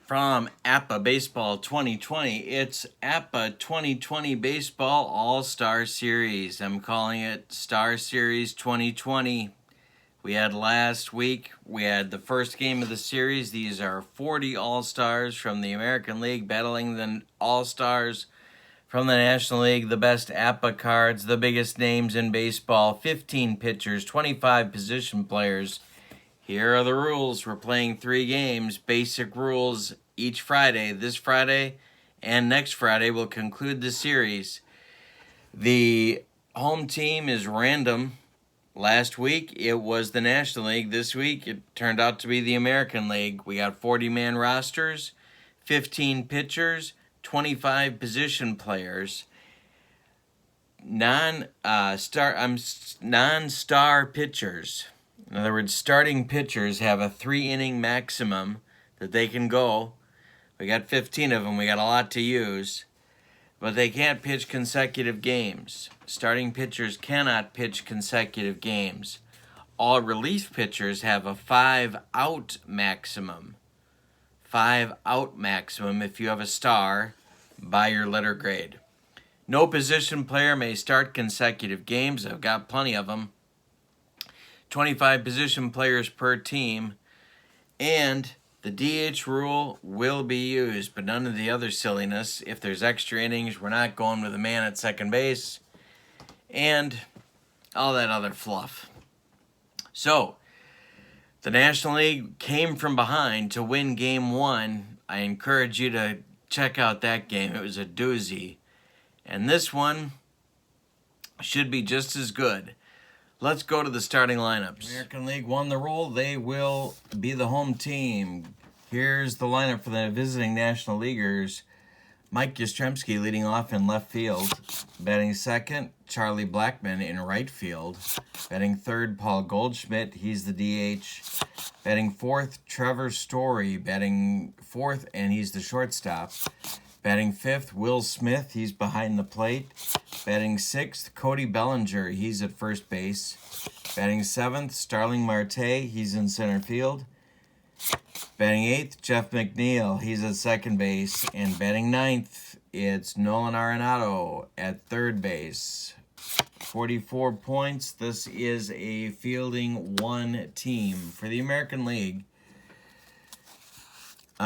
From APBA Baseball 2020, it's APBA 2020 Baseball All-Star Series. I'm calling it Star Series 2020. We had last week, we had the first game of the series. These are 40 All-Stars from the American League battling the All-Stars from the National League, the best APBA cards, the biggest names in baseball, 15 pitchers, 25 position players. Here are the rules. We're playing 3 games, basic rules each Friday. This Friday and next Friday will conclude the series. The home team is random. Last week it was the National League. This week it turned out to be the American League. We got 40-man rosters, 15 pitchers, 25 position players. Non-star pitchers. In other words, starting pitchers have a 3-inning maximum that they can go. We got 15 of them. We got a lot to use. But they can't pitch consecutive games. Starting pitchers cannot pitch consecutive games. All relief pitchers have a 5-out maximum. 5-out maximum if you have a star by your letter grade. No position player may start consecutive games. I've got plenty of them. 25 position players per team, and the DH rule will be used, but none of the other silliness. If there's extra innings, we're not going with a man at second base, and all that other fluff. So, the National League came from behind to win Game 1. I encourage you to check out that game. It was a doozy. And this one should be just as good. Let's go to the starting lineups. American League won the role. They will be the home team. Here's the lineup for the visiting National Leaguers. Mike Yastrzemski leading off in left field. Batting second, Charlie Blackman in right field. Batting third, Paul Goldschmidt. He's the DH. Batting fourth, Trevor Story. Batting fourth, and he's the shortstop. Batting fifth, Will Smith. He's behind the plate. Batting sixth, Cody Bellinger. He's at first base. Batting seventh, Starling Marte. He's in center field. Batting eighth, Jeff McNeil. He's at second base. And batting ninth, it's Nolan Arenado at third base. 44 points. This is a fielding 1 team. For the American League, oh,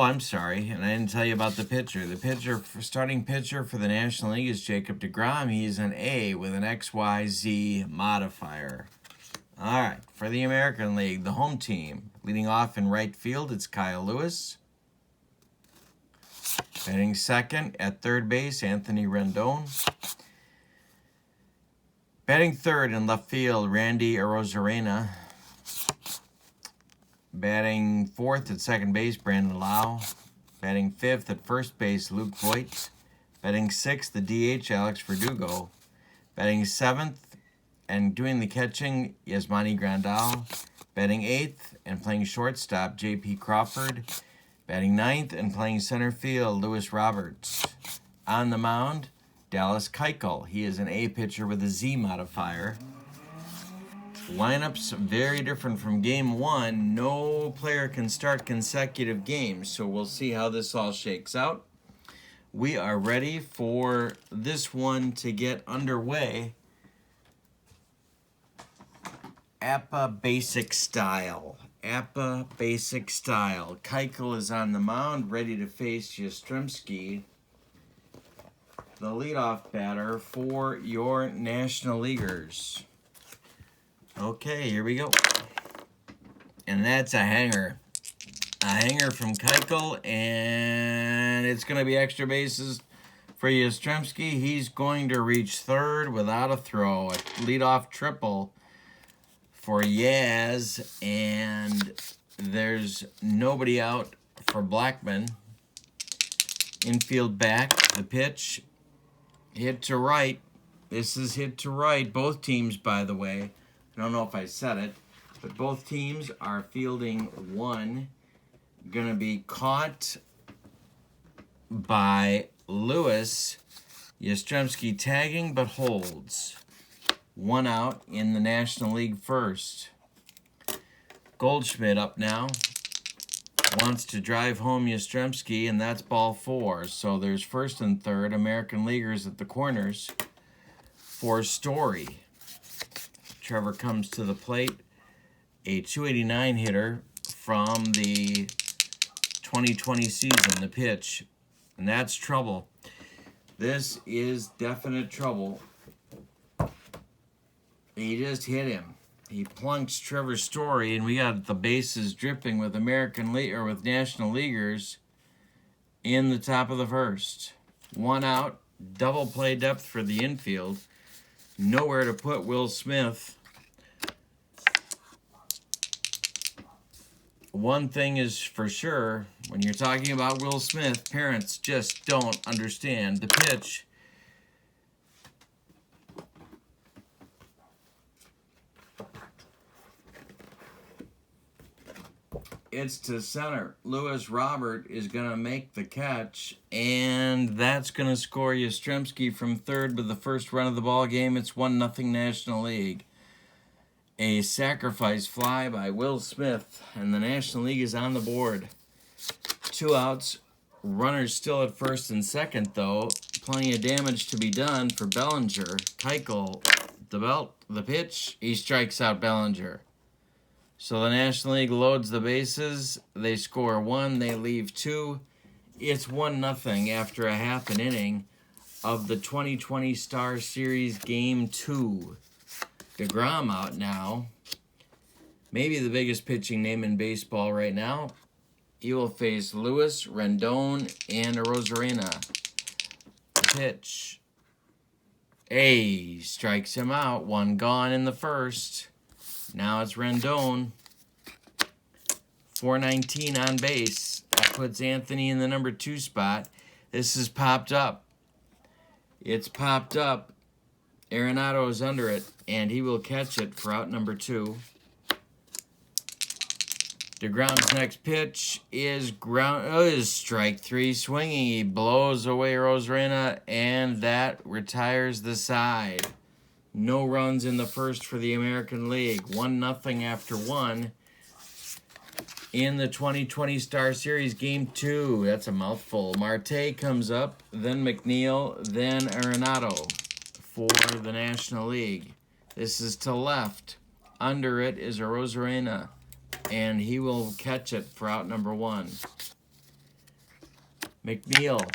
I'm sorry, and I didn't tell you about the pitcher. The starting pitcher for the National League is Jacob deGrom. He's an A with an XYZ modifier. All right, for the American League, the home team, leading off in right field, it's Kyle Lewis. Batting second at third base, Anthony Rendon. Batting third in left field, Randy Arozarena. Batting fourth at second base, Brandon Lau. Batting fifth at first base, Luke Voigt. Batting sixth, the DH, Alex Verdugo. Batting seventh and doing the catching, Yasmani Grandal. Batting eighth and playing shortstop, J.P. Crawford. Batting ninth and playing center field, Lewis Roberts. On the mound, Dallas Keuchel. He is an A pitcher with a Z modifier. Lineups very different from Game 1. No player can start consecutive games, so we'll see how this all shakes out. We are ready for this one to get underway. APBA basic style. APBA basic style. Keuchel is on the mound, ready to face Yastrzemski, the leadoff batter for your National Leaguers. Okay, here we go. And that's a hanger. A hanger from Keuchel, and it's going to be extra bases for Yastrzemski. He's going to reach third without a throw. A leadoff triple for Yaz, and there's nobody out for Blackman. Infield back, the pitch. Hit to right. This is hit to right. Both teams, by the way. I don't know if I said it, but both teams are fielding 1. Going to be caught by Lewis. Yastrzemski tagging but holds. 1 out in the National League first. Goldschmidt up now. wants to drive home Yastrzemski, and that's ball 4. So there's first and third American leaguers at the corners for Story. Trevor comes to the plate, a .289 hitter from the 2020 season, the pitch. And that's trouble. This is definite trouble. He just hit him. He plunks Trevor Story, and we got the bases dripping with with National Leaguers in the top of the first. 1 out, double play depth for the infield. Nowhere to put Will Smith. One thing is for sure, when you're talking about Will Smith, parents just don't understand the pitch. It's to center. Lewis Robert is going to make the catch, and that's going to score Yastrzemski from third with the first run of the ball game. It's 1-0 National League. A sacrifice fly by Will Smith, and the National League is on the board. 2 outs. Runners still at first and second, though. Plenty of damage to be done for Bellinger. Keuchel, the pitch. He strikes out Bellinger. So the National League loads the bases. They score 1. They leave 2. It's 1-0 after a half an inning of the 2020 Star Series Game 2. DeGrom out now. Maybe the biggest pitching name in baseball right now. He will face Lewis, Rendon, and Arozarena. Pitch. He strikes him out. 1 gone in the first. Now it's Rendon. 419 on base. That puts Anthony in the number 2 spot. This is popped up. It's popped up. Arenado is under it, and he will catch it for out number 2. DeGrom's next pitch is strike 3 swinging. He blows away Arozarena, and that retires the side. No runs in the first for the American League. 1-0 after 1 in the 2020 Star Series Game 2. That's a mouthful. Marte comes up, then McNeil, then Arenado for the National League. This is to left. Under it is Arozarena, and he will catch it for out number 1. McNeil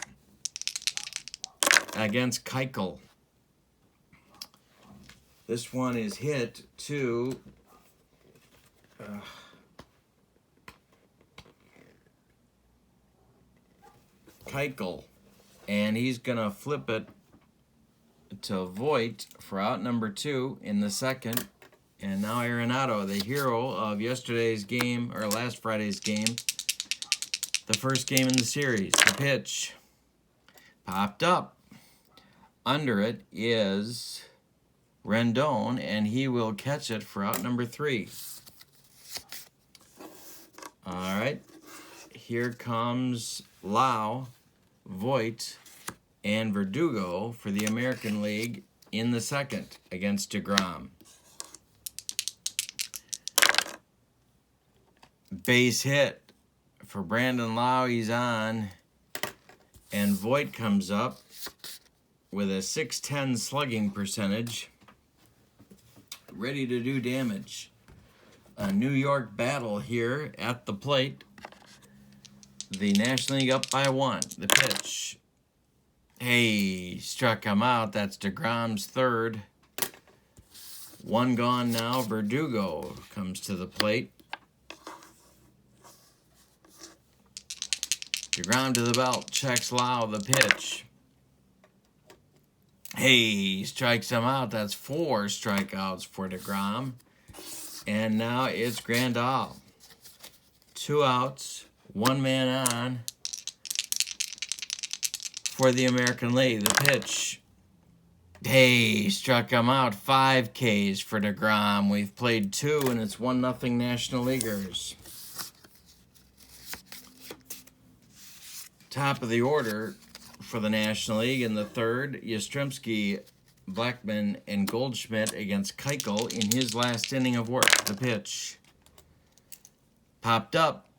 against Keuchel. This one is hit to Keuchel, and he's going to flip it to Voit for out number 2 in the second. And now Arenado, the hero of yesterday's game, or last Friday's game, the first game in the series. The pitch popped up. Under it is Rendon, and he will catch it for out number 3. All right. Here comes Lau, Voit, and Verdugo for the American League in the second against DeGrom. Base hit for Brandon Lau. He's on. And Voit comes up with a .610 slugging percentage. Ready to do damage. A New York battle here at the plate. The National League up by 1. The pitch. Struck him out. That's DeGrom's third. 1 gone now. Verdugo comes to the plate. DeGrom to the belt. Checks Lau. The pitch. Strikes him out. That's 4 strikeouts for DeGrom. And now it's Grandal. 2 outs. 1 man on for the American League. The pitch. Struck him out. 5 Ks for DeGrom. We've played 2, and it's 1-0 National Leaguers. Top of the order for the National League in the third, Yastrzemski, Blackman, and Goldschmidt against Keuchel in his last inning of work. The pitch. Popped up.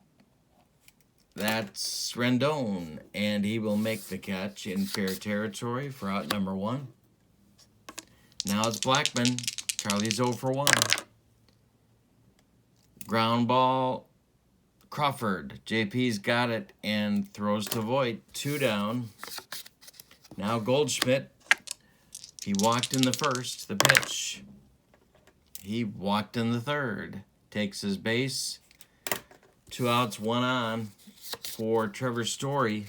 That's Rendon, and he will make the catch in fair territory for out number 1. Now it's Blackman. Charlie's 0 for 1. Ground ball, Crawford. JP's got it and throws to Voigt. 2 down. Now Goldschmidt. He walked in the first. The pitch. He walked in the third. Takes his base. 2 outs, 1 on for Trevor Story.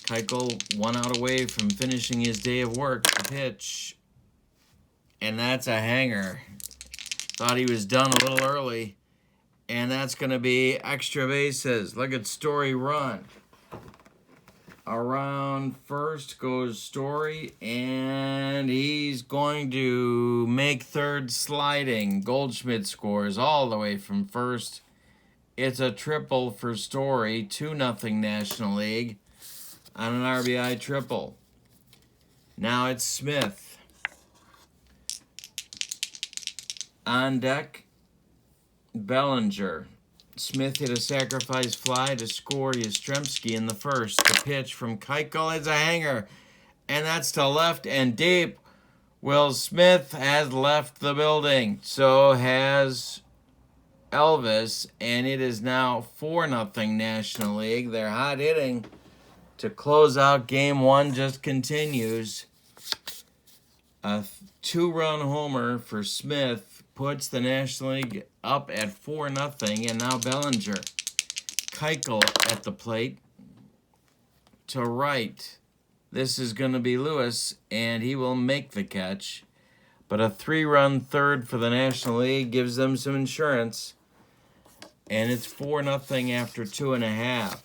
Keuchel 1 out away from finishing his day of work. The pitch. And that's a hanger. Thought he was done a little early. And that's going to be extra bases. Look at Story run. Around first goes Story, and he's going to make third sliding. Goldschmidt scores all the way from first. It's a triple for Story, 2-0 National League on an RBI triple. Now it's Smith. On deck, Bellinger. Smith hit a sacrifice fly to score Yastrzemski in the first. The pitch from Keuchel is a hanger, and that's to left and deep. Will Smith has left the building. So has Elvis, and it is now 4-0 National League. Their hot hitting to close out Game 1 just continues. A 2-run homer for Smith puts the National League up at 4-0, and now Bellinger. Keuchel at the plate to right. This is going to be Lewis, and he will make the catch. But a 3-run third for the National League gives them some insurance, and it's 4-0 after 2.5.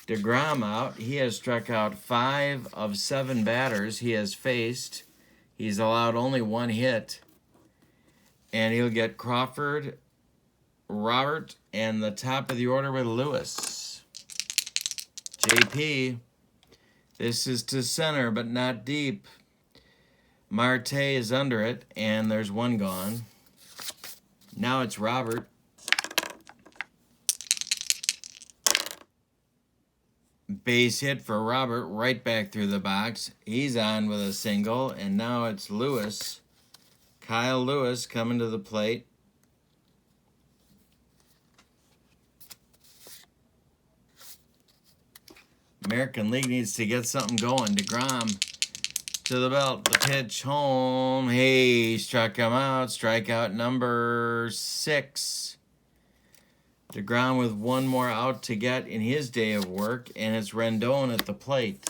DeGrom out. He has struck out 5 of 7 batters he has faced. He's allowed only 1 hit. And he'll get Crawford, Robert, and the top of the order with Lewis. JP, this is to center, but not deep. Marte is under it, and there's 1 gone. Now it's Robert. Base hit for Robert, right back through the box. He's on with a single, and now it's Lewis. Kyle Lewis coming to the plate. American League needs to get something going. DeGrom to the belt. The pitch home. Hey, struck him out. Strikeout number 6. DeGrom with 1 more out to get in his day of work, and it's Rendon at the plate.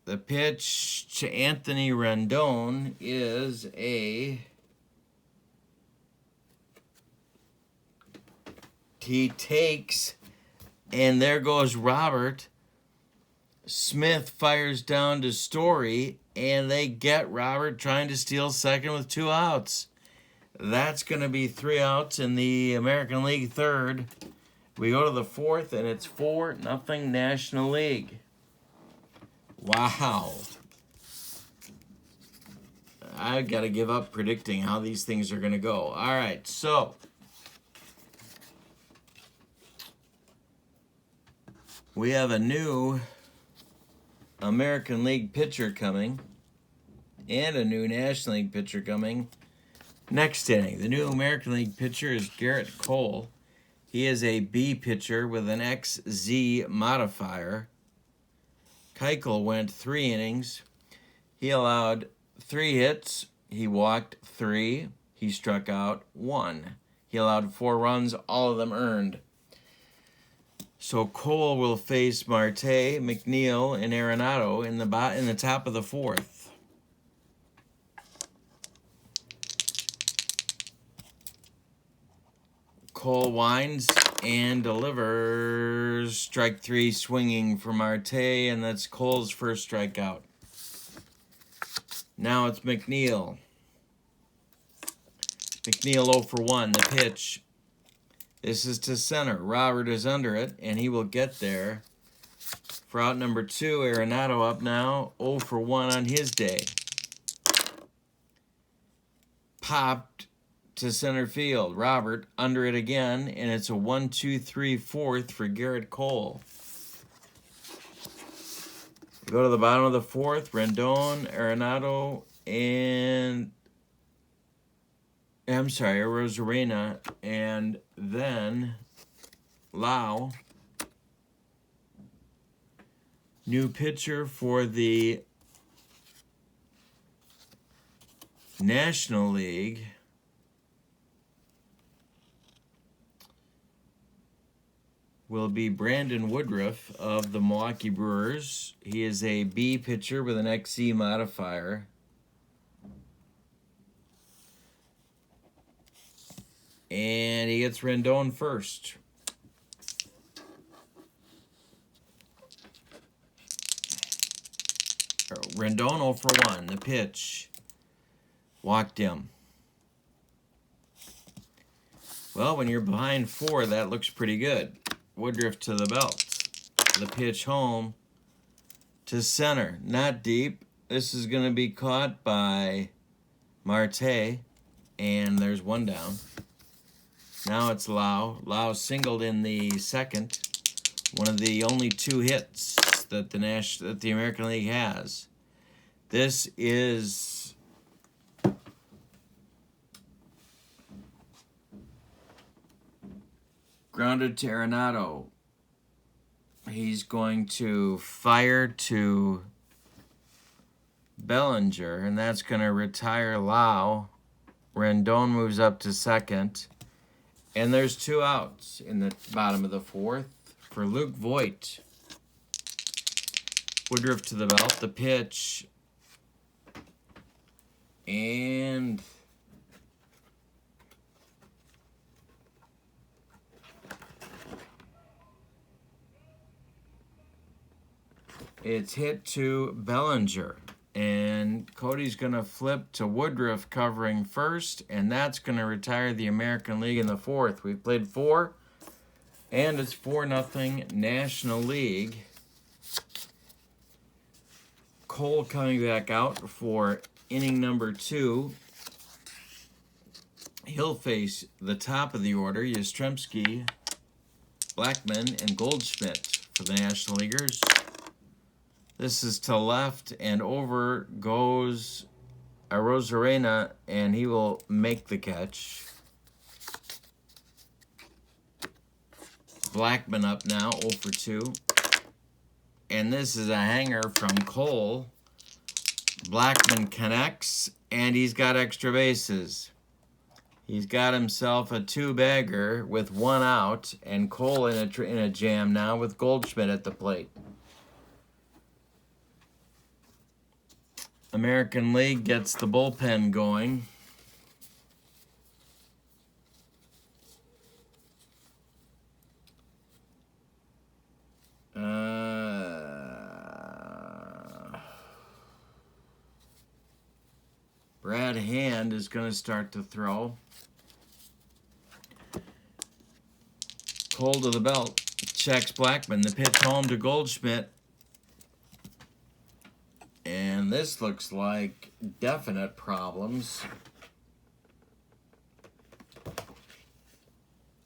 The pitch to Anthony Rendon is he takes, and there goes Robert. Smith fires down to Story, and they get Robert trying to steal second with 2 outs. That's going to be 3 outs in the American League third. We go to the 4th, and it's 4-0 National League. Wow. I've got to give up predicting how these things are going to go. All right, so we have a new American League pitcher coming and a new National League pitcher coming next inning. The new American League pitcher is Garrett Cole. He is a B pitcher with an XZ modifier. Keuchel went 3 innings. He allowed 3 hits. He walked 3. He struck out 1. He allowed 4 runs, all of them earned. So Cole will face Marte, McNeil, and Arenado in the top of the 4th. Cole winds and delivers. Strike 3 swinging for Marte, and that's Cole's first strikeout. Now it's McNeil. McNeil 0 for 1. The pitch. This is to center. Robert is under it, and he will get there. For out number 2, Arenado up now. 0 for 1 on his day. Popped to center field. Robert under it again, and it's a 1-2-3 fourth for Garrett Cole. Go to the bottom of the fourth. Rendon, Arenado, and Rosarena, and then Lau. New pitcher for the National League. Will be Brandon Woodruff of the Milwaukee Brewers. He is a B pitcher with an XE modifier. And he gets Rendon first. Rendon 0 for 1. The pitch. Walked him. Well, when you're behind 4, that looks pretty good. Woodruff to the belt. The pitch home to center. Not deep. This is going to be caught by Marte. And there's one down. Now it's Lau. Lau singled in the second. One of the only 2 hits that the American League has. This is grounded to Arenado. He's going to fire to Bellinger, and that's going to retire Lau. Rendon moves up to second. And there's 2 outs in the bottom of the fourth for Luke Voit. Woodruff to the belt. The pitch. And it's hit to Bellinger. And Cody's going to flip to Woodruff covering first, and that's going to retire the American League in the fourth. We've played 4, and it's 4-0 National League. Cole coming back out for inning number 2. He'll face the top of the order, Yastrzemski, Blackman, and Goldschmidt for the National Leaguers. This is to left, and over goes Rosarena, and he will make the catch. Blackman up now, 0 for 2. And this is a hanger from Cole. Blackman connects, and he's got extra bases. He's got himself a 2-bagger with 1 out, and Cole in a jam now with Goldschmidt at the plate. American League gets the bullpen going. Brad Hand is going to start to throw. Cole to the belt. Checks Blackman. The pitch home to Goldschmidt. And this looks like definite problems.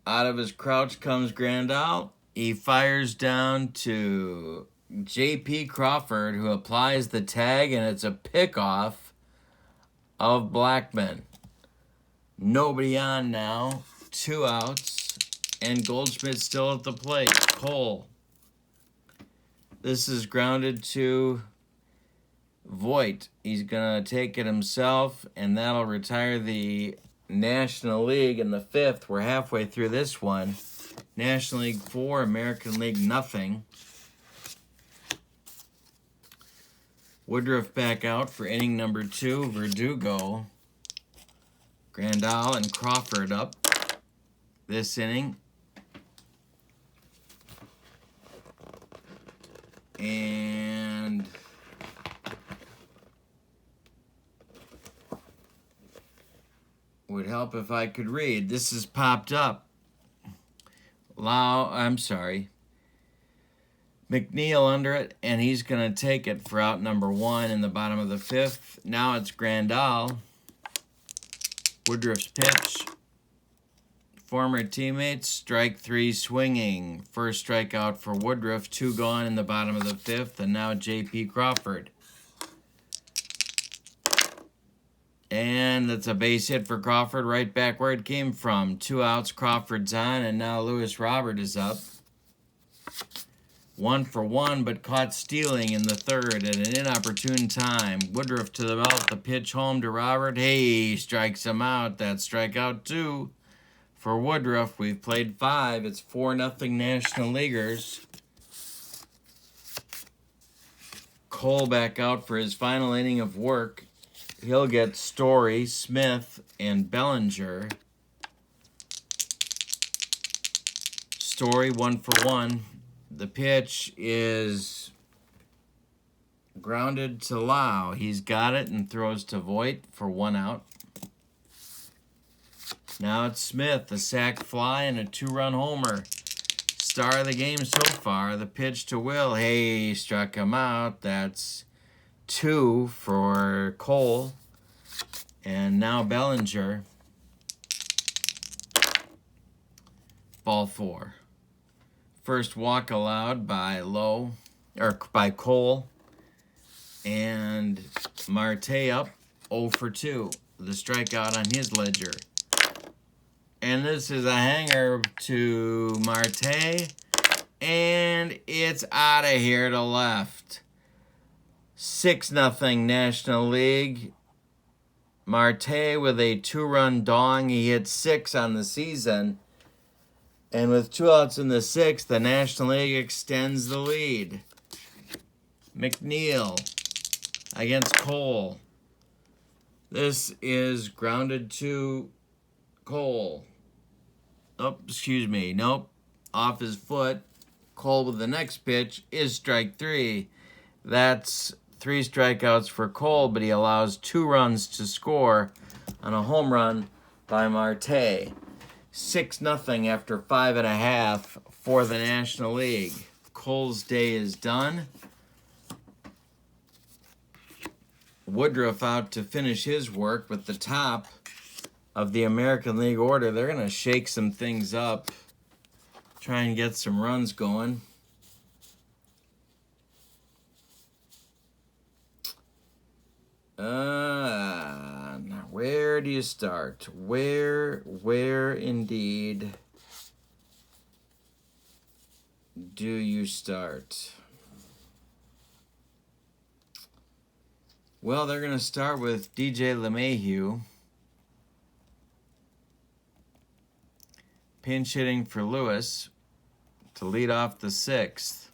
Out of his crouch comes Grandal. He fires down to J.P. Crawford, who applies the tag, and it's a pickoff of Blackman. Nobody on now. 2 outs. And Goldschmidt still at the plate. Cole. This is grounded to Voit. He's going to take it himself, and that'll retire the National League in the 5th. We're halfway through this one. National League 4, American League nothing. Woodruff back out for inning number 2. Verdugo. Grandal and Crawford up this inning. And would help if I could read. This is popped up. McNeil under it, and he's going to take it for out number 1 in the bottom of the 5th. Now it's Grandal. Woodruff's pitch. Former teammates, strike 3 swinging. First strikeout for Woodruff, 2 gone in the bottom of the 5th, and now J.P. Crawford. And that's a base hit for Crawford, right back where it came from. 2 outs, Crawford's on, and now Lewis Robert is up. 1 for 1, but caught stealing in the 3rd at an inopportune time. Woodruff to the belt, the pitch home to Robert. Hey, strikes him out. That's strikeout 2 for Woodruff. We've played 5. It's 4-0 National Leaguers. Cole back out for his final inning of work. He'll get Story, Smith, and Bellinger. Story 1 for 1. The pitch is grounded to Lau. He's got it and throws to Voit for 1 out. Now it's Smith, a sac fly and a 2-run homer. Star of the game so far. The pitch to Will. Hey, struck him out. That's 2 for Cole. And now Bellinger. Ball 4. First walk allowed by by Cole. And Marte up 0 for 2. The strikeout on his ledger. And this is a hanger to Marte. And it's out of here to left. 6-0 National League. Marte with a 2-run dong. He hit 6 on the season. And with 2 outs in the 6th, the National League extends the lead. McNeil against Cole. This is grounded to Cole. Oh, excuse me. Nope. Off his foot. Cole with the next pitch is strike 3. That's 3 strikeouts for Cole, but he allows 2 runs to score on a home run by Marte. 6-0 after 5.5 for the National League. Cole's day is done. Woodruff out to finish his work with the top of the American League order. They're going to shake some things up, try and get some runs going. Now where do you start? Where indeed do you start? Well, they're going to start with DJ LeMahieu. Pinch hitting for Lewis to lead off the 6th.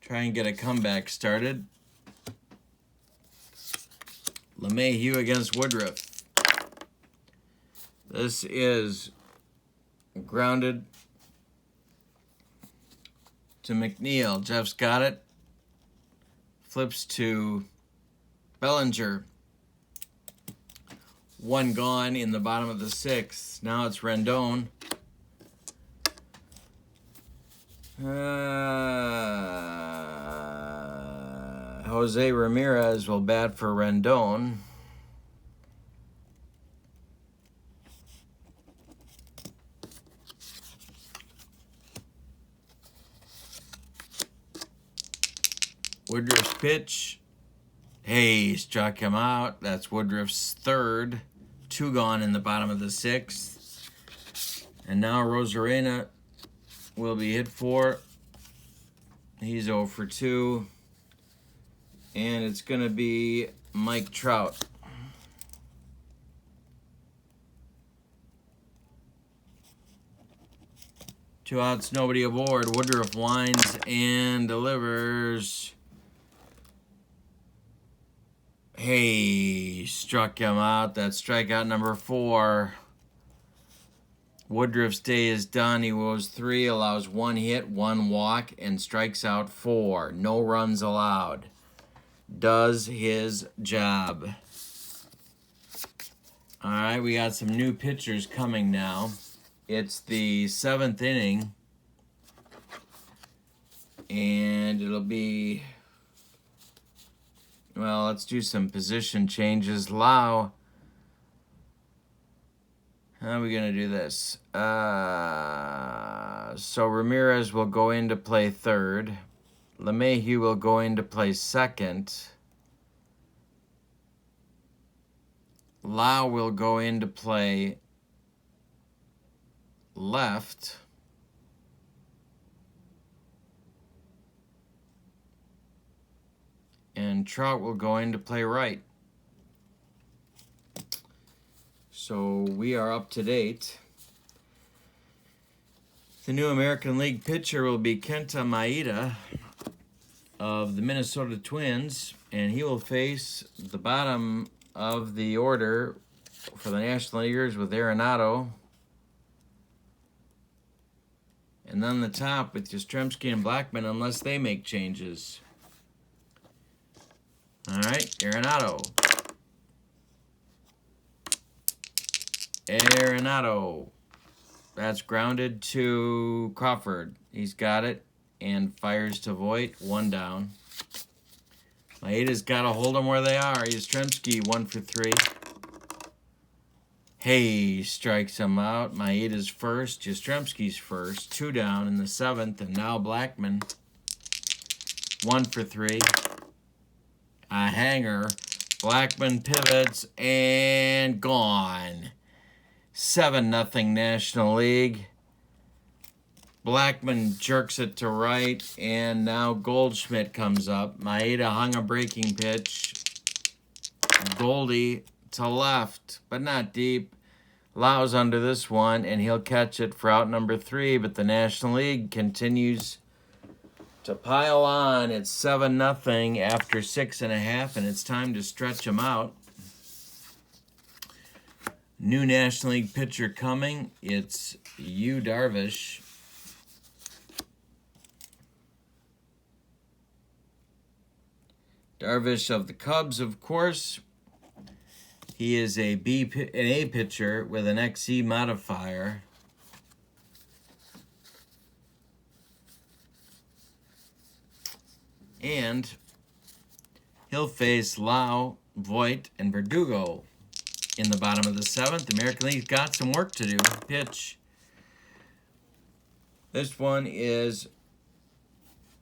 Try and get a comeback started. LeMahieu against Woodruff. This is grounded to McNeil. Jeff's got it. Flips to Bellinger. 1 gone in the bottom of the 6th. Now it's Rendon. Jose Ramirez will bat for Rendon. Woodruff's pitch. Hey, struck him out. That's Woodruff's 3rd. 2 gone in the bottom of the 6th. And now Rosarena will be hit for. He's 0 for 2. And it's going to be Mike Trout. Two outs, nobody aboard. Woodruff winds and delivers. Hey, struck him out. That's strikeout number 4. Woodruff's day is done. He woes 3, allows 1 hit, 1 walk, and strikes out 4. No runs allowed. Does his job. All right, we got some new pitchers coming now. It's the 7th inning, and it'll be, well, let's do some position changes. Lau How are we going to do this? So Ramirez will go into play third. LeMahieu will go into play second. Lau will go into play left. And Trout will go into play right. So we are up to date. The new American League pitcher will be Kenta Maeda of the Minnesota Twins, and he will face the bottom of the order for the National Leaguers with Arenado. And then the top with Yastrzemski and Blackman, unless they make changes. All right, Arenado. Arenado. That's grounded to Crawford. He's got it and fires to Voit. 1 down. Maeda's got to hold them where they are. Yastrzemski 1 for 3. Hayes strikes him out. Maeda's first. Yastrzemski's first. 2 down in the 7th. And now Blackman 1 for 3. A hanger. Blackman pivots and gone. 7-0 National League. Blackman jerks it to right, and now Goldschmidt comes up. Maeda hung a breaking pitch. Goldie to left, but not deep. Lau's under this one, and he'll catch it for out number 3, but the National League continues to pile on. It's 7-0 after 6.5, and it's time to stretch them out. New National League pitcher coming. It's Yu Darvish. Darvish of the Cubs, of course. He is an A pitcher with an XE modifier. And he'll face Lau, Voit, and Verdugo in the bottom of the 7th. The American League's got some work to do. Pitch. This one is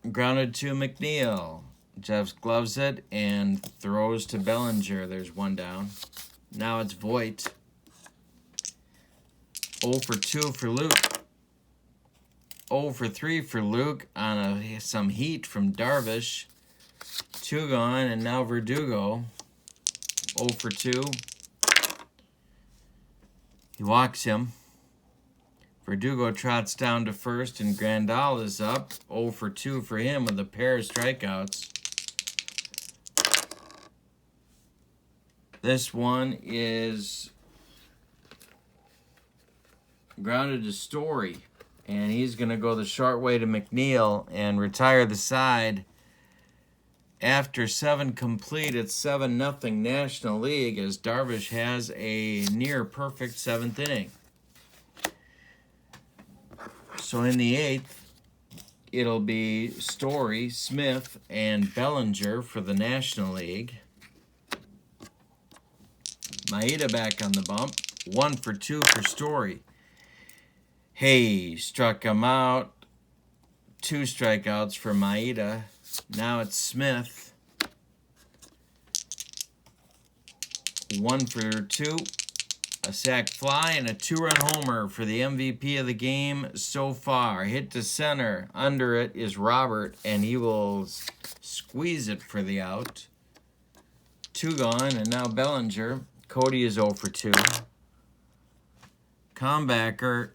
grounded to McNeil. Jeffs gloves it and throws to Bellinger. There's 1 down. Now it's Voit. 0 for 2 for Luke. 0 for 3 for Luke on some heat from Darvish. 2 gone, and now Verdugo. 0 for 2. He walks him. Verdugo trots down to first, and Grandal is up. 0 for 2 for him with a pair of strikeouts. This one is grounded to Story, and he's going to go the short way to McNeil and retire the side. After 7 complete, it's 7-0 National League as Darvish has a near-perfect 7th inning. So in the 8th, it'll be Story, Smith, and Bellinger for the National League. Maeda back on the bump. 1 for 2 for Story. Hayes struck him out. 2 strikeouts for Maeda. Now it's Smith. 1 for 2. A sac fly and a 2-run homer for the MVP of the game so far. Hit to center. Under it is Robert, and he will squeeze it for the out. 2 gone, and now Bellinger. Cody is 0 for 2. Comebacker.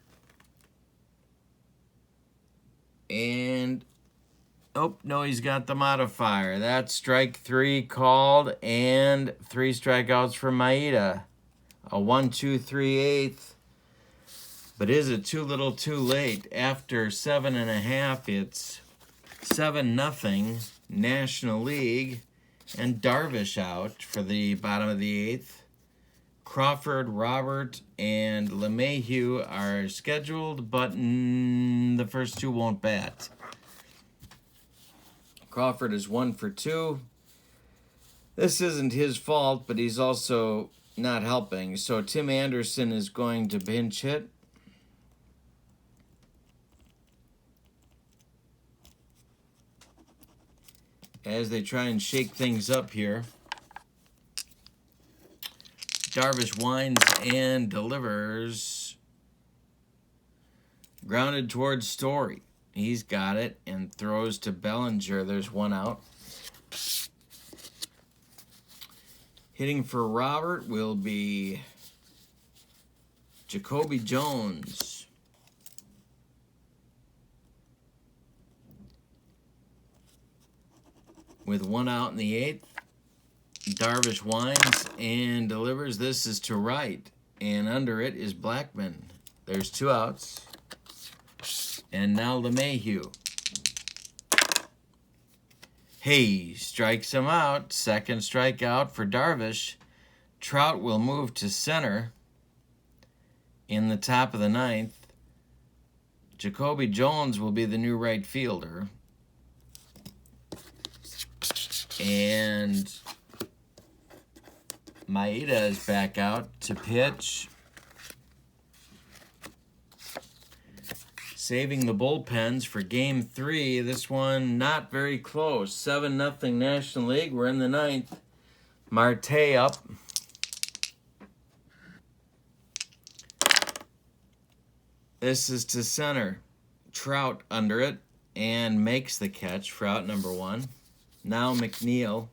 And, oh, no, he's got the modifier. That's strike 3 called, and 3 strikeouts for Maeda. A 1-2-3/8. But is it too little too late? After 7.5, it's 7-0 National League, and Darvish out for the bottom of the 8th. Crawford, Robert, and LeMahieu are scheduled, but the first 2 won't bat. Crawford is 1 for 2. This isn't his fault, but he's also not helping. So Tim Anderson is going to pinch hit. As they try and shake things up here. Darvish winds and delivers. Grounded towards Story. He's got it and throws to Bellinger. There's one out. Hitting for Robert will be Jacoby Jones. With one out in the eighth. Darvish winds and delivers. This is to right. And under it is Blackman. There's two outs. And now LeMahieu. Hayes strikes him out. Second strikeout for Darvish. Trout will move to center in the top of the ninth. Jacoby Jones will be the new right fielder. And Maeda is back out to pitch. Saving the bullpens for Game 3. This one not very close. 7-0 National League. We're in the ninth. Marte up. This is to center. Trout under it and makes the catch for out number one. Now McNeil.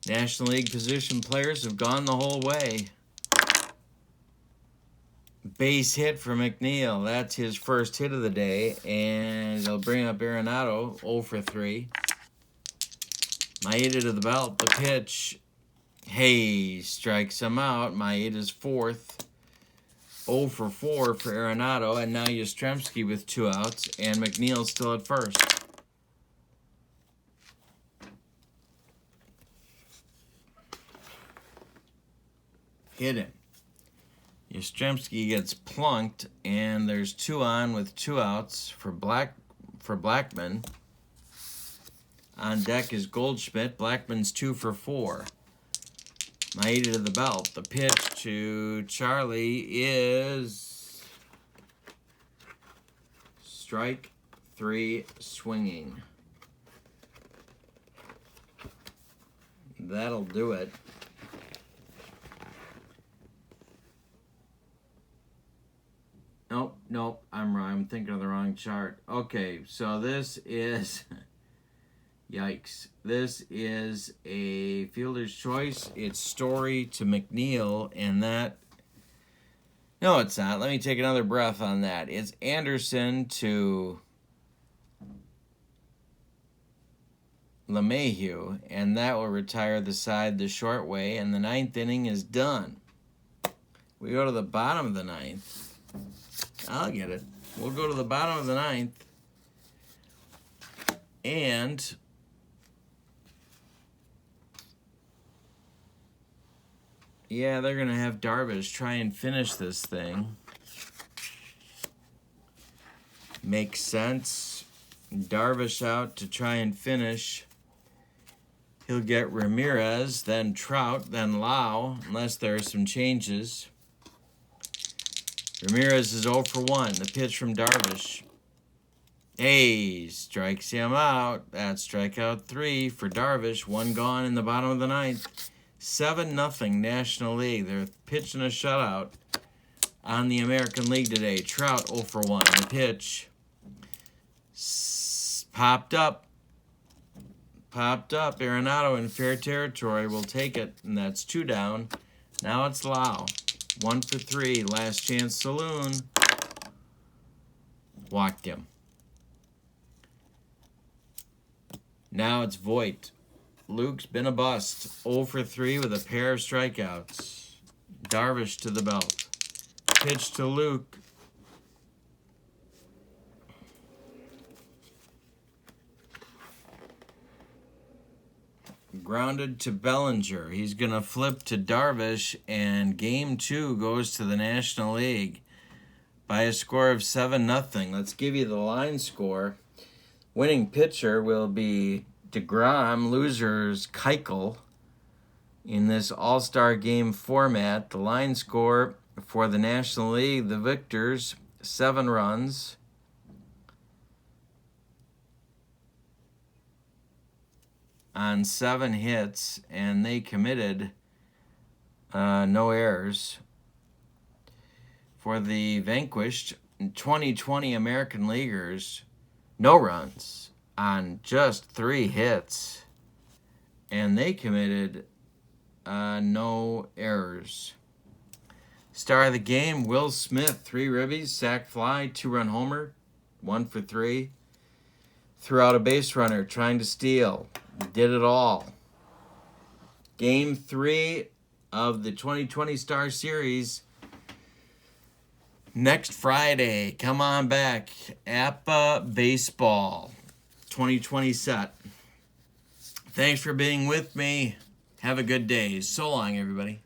National League position players have gone the whole way. Base hit for McNeil. That's his first hit of the day. And they'll bring up Arenado, 0 for 3. Maeda to the belt. The pitch. Hayes strikes him out. Maeda's fourth. 0 for 4 for Arenado. And now Yastrzemski with 2 outs. And McNeil still at first. Hit him. Yastrzemski gets plunked, and there's 2 on with 2 outs for Blackman. On deck is Goldschmidt. Blackman's 2 for 4. Maeda to the belt. The pitch to Charlie is strike 3 swinging. That'll do it. Nope, I'm wrong. I'm thinking of the wrong chart. Okay, so this is... Yikes. This is a fielder's choice. It's Story to McNeil, and that... No, it's not. Let me take another breath on that. It's Anderson to LeMahieu, and that will retire the side the short way, and the ninth inning is done. We go to the bottom of the ninth. I'll get it. We'll go to the bottom of the ninth. And yeah, they're going to have Darvish try and finish this thing. Makes sense. Darvish out to try and finish. He'll get Ramirez, then Trout, then Lau, unless there are some changes. Ramirez is 0 for 1. The pitch from Darvish. Hayes strikes him out. That's strikeout 3 for Darvish. 1 gone in the bottom of the ninth. 7-0 National League. They're pitching a shutout on the American League today. Trout 0 for 1. The pitch popped up. Arenado in fair territory will take it, and that's 2 down. Now it's Lau. 1 for 3. Last chance saloon. Walked him. Now it's Voit. Luke's been a bust. 0 for 3 with a pair of strikeouts. Darvish to the belt. Pitch to Luke. Grounded to Bellinger. He's going to flip to Darvish, and Game 2 goes to the National League by a score of 7-0. Let's give you the line score. Winning pitcher will be DeGrom. Losers, Keuchel. In this all-star game format, the line score for the National League, the victors, 7 runs. On 7 hits, and they committed no errors. For the vanquished 2020 American Leaguers, no runs on just 3 hits, and they committed no errors. Star of the game, Will Smith, 3 ribbies, sac fly, 2-run homer, 1 for 3. Threw out a base runner trying to steal. Did it all. Game 3 of the 2020 Star Series next Friday. Come on back. APBA Baseball 2020 set. Thanks for being with me. Have a good day. So long, everybody.